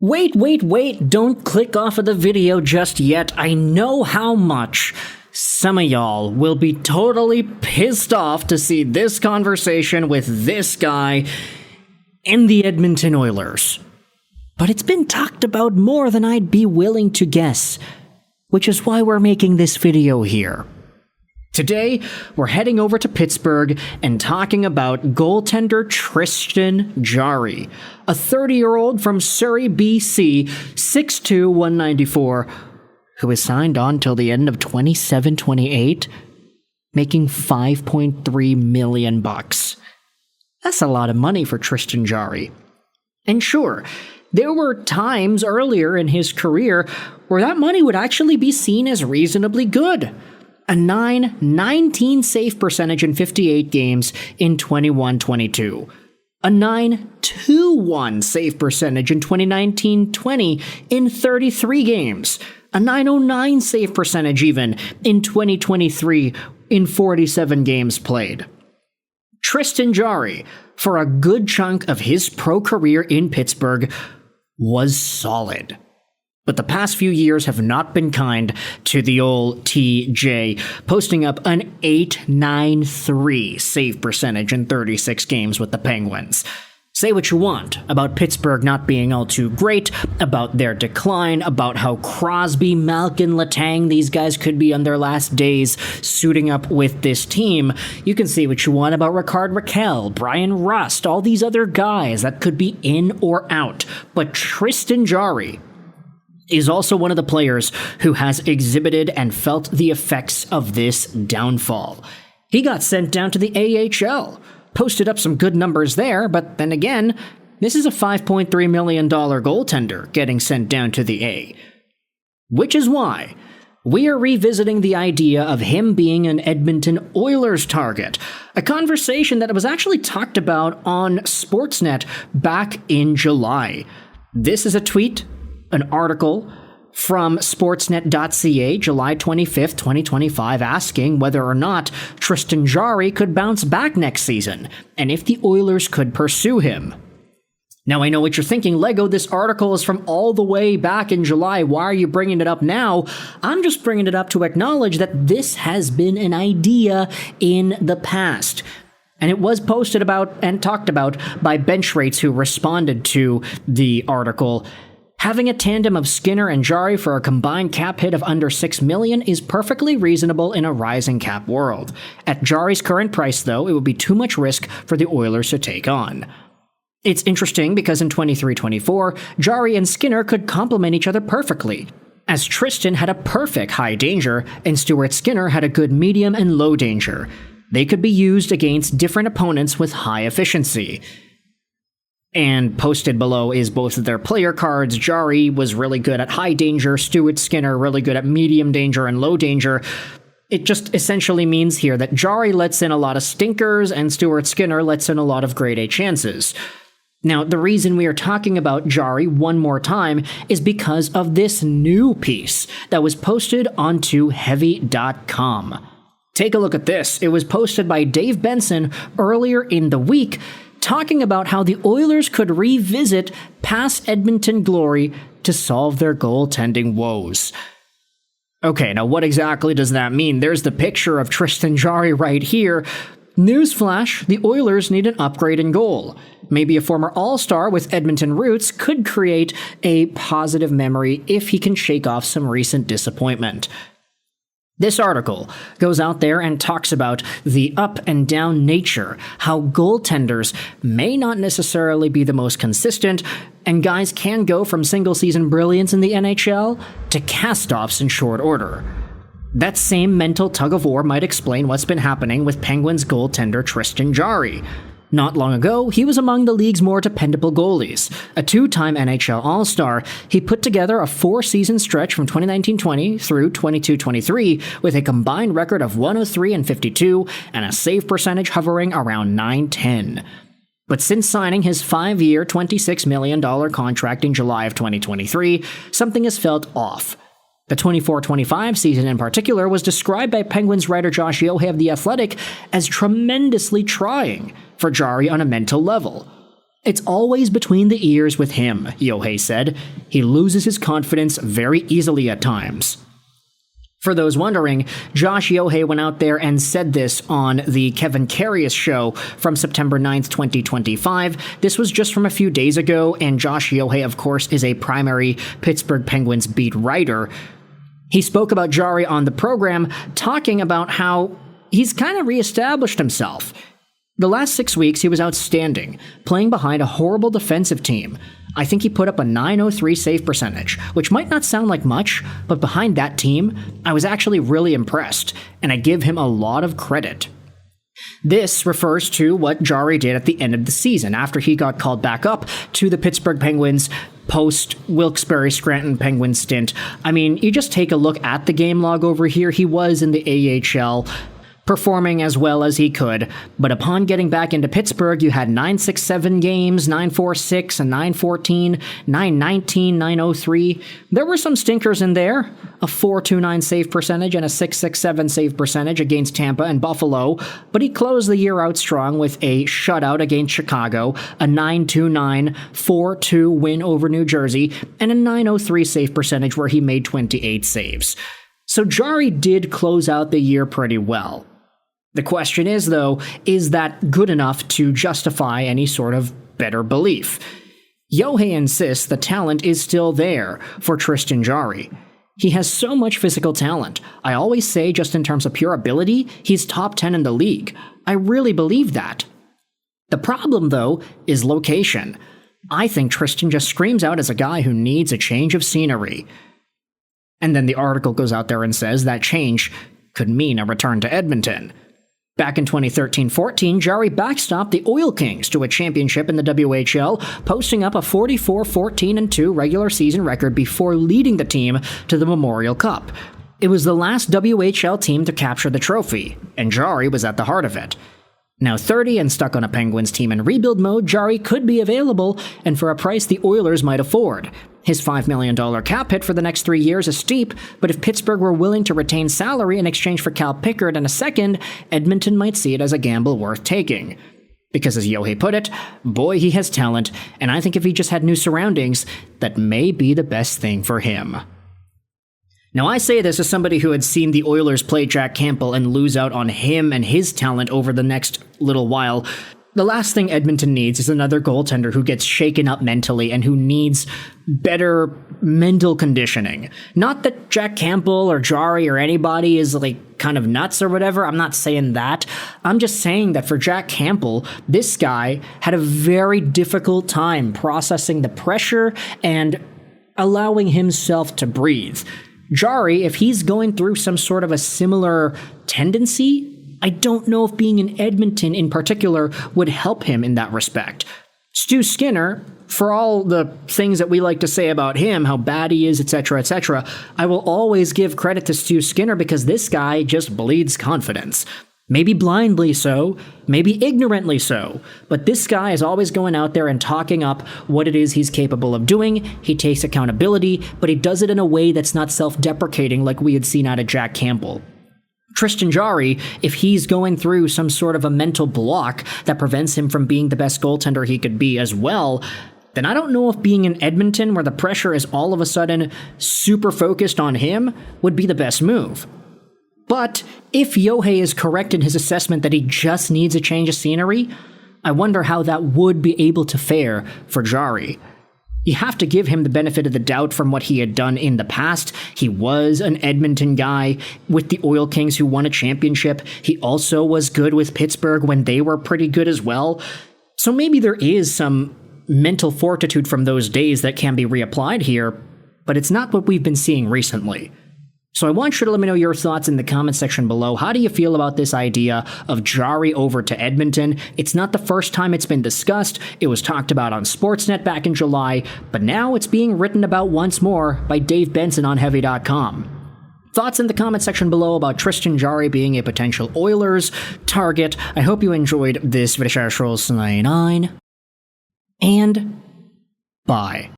Wait, don't click off of the video just yet. I know how much some of y'all will be totally pissed off to see this conversation with this guy and the Edmonton Oilers. But it's been talked about more than I'd be willing to guess, which is why we're making this video here. Today, we're heading over to Pittsburgh and talking about goaltender Tristan Jarry, a 30-year-old from Surrey, BC, 6'2", 194, who is signed on till the end of 27-28, making $5.3 million. That's a lot of money for Tristan Jarry. And sure, there were times earlier in his career where that money would actually be seen as reasonably good. A .919 save percentage in 58 games in 21-22. A .921 save percentage in 2019-20 in 33 games. A .909 save percentage even in 2023 in 47 games played. Tristan Jarry, for a good chunk of his pro career in Pittsburgh, was solid. But the past few years have not been kind to the old TJ, posting up an .893 save percentage in 36 games with the Penguins. Say what you want about Pittsburgh not being all too great, about their decline, about how Crosby, Malkin, Letang, these guys could be on their last days suiting up with this team. You can say what you want about Rickard Rakell, Brian Rust, all these other guys that could be in or out. But Tristan Jarry is also one of the players who has exhibited and felt the effects of this downfall. He got sent down to the AHL, posted up some good numbers there, but then again, this is a $5.3 million goaltender getting sent down to the A. Which is why we are revisiting the idea of him being an Edmonton Oilers target, a conversation that was actually talked about on Sportsnet back in July. This is a tweet, an article from Sportsnet.ca, July 25th, 2025, asking whether or not Tristan Jarry could bounce back next season, and if the Oilers could pursue him. Now, I know what you're thinking, Lego, this article is from all the way back in July. Why are you bringing it up now? I'm just bringing it up to acknowledge that this has been an idea in the past. And it was posted about and talked about by Bench Rates, who responded to the article. Having a tandem of Skinner and Jarry for a combined cap hit of under $6 million is perfectly reasonable in a rising cap world. At Jarry's current price, though, it would be too much risk for the Oilers to take on. It's interesting because in 23-24, Jarry and Skinner could complement each other perfectly, as Tristan had a perfect high danger and Stuart Skinner had a good medium and low danger. They could be used against different opponents with high efficiency. And posted below is both of their player cards. Jarry was really good at high danger, Stuart Skinner really good at medium danger and low danger. It just essentially means here that Jarry lets in a lot of stinkers and Stuart Skinner lets in a lot of grade A chances. Now, the reason we are talking about Jarry one more time is because of this new piece that was posted onto Heavy.com. Take a look at this. It was posted by Dave Benson earlier in the week, talking about how the Oilers could revisit past Edmonton glory to solve their goaltending woes. Okay, now what exactly does that mean? There's the picture of Tristan Jarry right here. Newsflash, the Oilers need an upgrade in goal. Maybe a former All-Star with Edmonton roots could create a positive memory if he can shake off some recent disappointment. This article goes out there and talks about the up and down nature, how goaltenders may not necessarily be the most consistent, and guys can go from single-season brilliance in the NHL to cast-offs in short order. That same mental tug-of-war might explain what's been happening with Penguins goaltender Tristan Jarry. Not long ago, he was among the league's more dependable goalies. A two-time NHL All-Star, he put together a 4-season stretch from 2019-20 through 22-23 with a combined record of 103-52 and a save percentage hovering around .910. But since signing his 5-year, $26 million contract in July of 2023, something has felt off. The 24-25 season in particular was described by Penguins writer Josh Yohe of The Athletic as tremendously trying for Jarry on a mental level. It's always between the ears with him, Yohei said. He loses his confidence very easily at times. For those wondering, Josh Yohei went out there and said this on the Kevin Karius show from September 9th, 2025. This was just from a few days ago, and Josh Yohei, of course, is a primary Pittsburgh Penguins beat writer. He spoke about Jarry on the program, talking about how he's kind of reestablished himself. The last 6 weeks, he was outstanding, playing behind a horrible defensive team. I think he put up a .903 save percentage, which might not sound like much, but behind that team, I was actually really impressed, and I give him a lot of credit. This refers to what Jarry did at the end of the season, after he got called back up to the Pittsburgh Penguins post-Wilkes-Barre Scranton Penguins stint. I mean, you just take a look at the game log over here. He was in the AHL, performing as well as he could, but upon getting back into Pittsburgh, you had 967 games, 946, a 914, 919, 903. There were some stinkers in there, a 429 save percentage and a 667 save percentage against Tampa and Buffalo, but he closed the year out strong with a shutout against Chicago, a 929, 4-2 win over New Jersey, and a 903 save percentage where he made 28 saves. So Jarry did close out the year pretty well. The question is, though, is that good enough to justify any sort of better belief? Yohei insists the talent is still there for Tristan Jarry. He has so much physical talent. I always say, just in terms of pure ability, he's top 10 in the league. I really believe that. The problem, though, is location. I think Tristan just screams out as a guy who needs a change of scenery. And then the article goes out there and says that change could mean a return to Edmonton. Back in 2013-14, Jarry backstopped the Oil Kings to a championship in the WHL, posting up a 44-14-2 regular season record before leading the team to the Memorial Cup. It was the last WHL team to capture the trophy, and Jarry was at the heart of it. Now 30 and stuck on a Penguins team in rebuild mode, Jarry could be available, and for a price the Oilers might afford. His $5 million cap hit for the next 3 years is steep, but if Pittsburgh were willing to retain salary in exchange for Cal Pickard and a second, Edmonton might see it as a gamble worth taking. Because as Yohei put it, boy, he has talent, and I think if he just had new surroundings, that may be the best thing for him. Now, I say this as somebody who had seen the Oilers play Jack Campbell and lose out on him and his talent over the next little while. The last thing Edmonton needs is another goaltender who gets shaken up mentally and who needs better mental conditioning. Not that Jack Campbell or Jarry or anybody is kind of nuts or whatever. I'm not saying that. I'm just saying that for Jack Campbell, this guy had a very difficult time processing the pressure and allowing himself to breathe. Jarry, if he's going through some sort of a similar tendency, I don't know if being in Edmonton in particular would help him in that respect. Stu Skinner, for all the things that we like to say about him, how bad he is, etc., etc., I will always give credit to Stu Skinner because this guy just bleeds confidence. Maybe blindly so, maybe ignorantly so, but this guy is always going out there and talking up what it is he's capable of doing. He takes accountability, but he does it in a way that's not self-deprecating like we had seen out of Jack Campbell. Tristan Jarry, if he's going through some sort of a mental block that prevents him from being the best goaltender he could be as well, then I don't know if being in Edmonton, where the pressure is all of a sudden super focused on him, would be the best move. But if Yohei is correct in his assessment that he just needs a change of scenery, I wonder how that would be able to fare for Jarry. You have to give him the benefit of the doubt from what he had done in the past. He was an Edmonton guy with the Oil Kings who won a championship. He also was good with Pittsburgh when they were pretty good as well. So maybe there is some mental fortitude from those days that can be reapplied here, but it's not what we've been seeing recently. So I want you to let me know your thoughts in the comment section below. How do you feel about this idea of Jarry over to Edmonton? It's not the first time it's been discussed. It was talked about on Sportsnet back in July, but now it's being written about once more by Dave Benson on Heavy.com. Thoughts in the comment section below about Tristan Jarry being a potential Oilers target. I hope you enjoyed this video. And bye.